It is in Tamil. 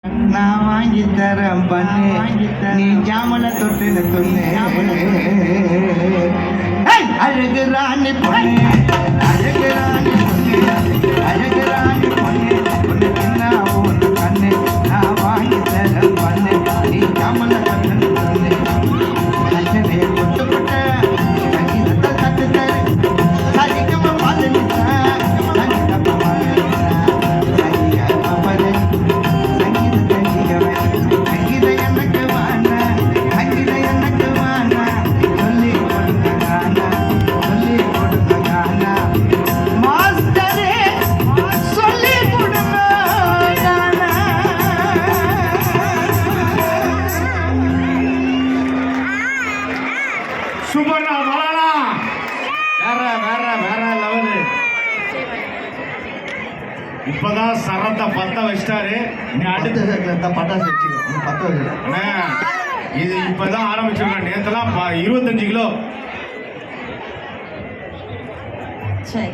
நான் வாங்கி தரேன் பண்ணு நீ ஜாமல தொட்டுன்னு சொல்லு அழகு ராணி பொண்ணு அழகு ராணி பொண்ணு அழகு ராணி பொண்ணு பொண்ணு சின்ன ஒன்று கண்ணு நான் வாங்கி தரேன் பண்ணு நீ ஜாமல தொட்டுன்னு சொல்லு அச்சனே கொட்டு கொட்ட சங்கீதத்தை தட்டு தரு சகிக்கமா பார்த்து சுபர்ணா மலானா வேற வேற வேற லெவலு. இப்பதான் சரத்தை பத்த வச்சிட்டாரு. நீ அடுத்த பட்டாசு வச்சுக்கோ பத்த வச்சுக்க. இது இப்பதான் ஆரம்பிச்சிருக்கேன். நேத்தெல்லாம் 25 கிலோ. சரி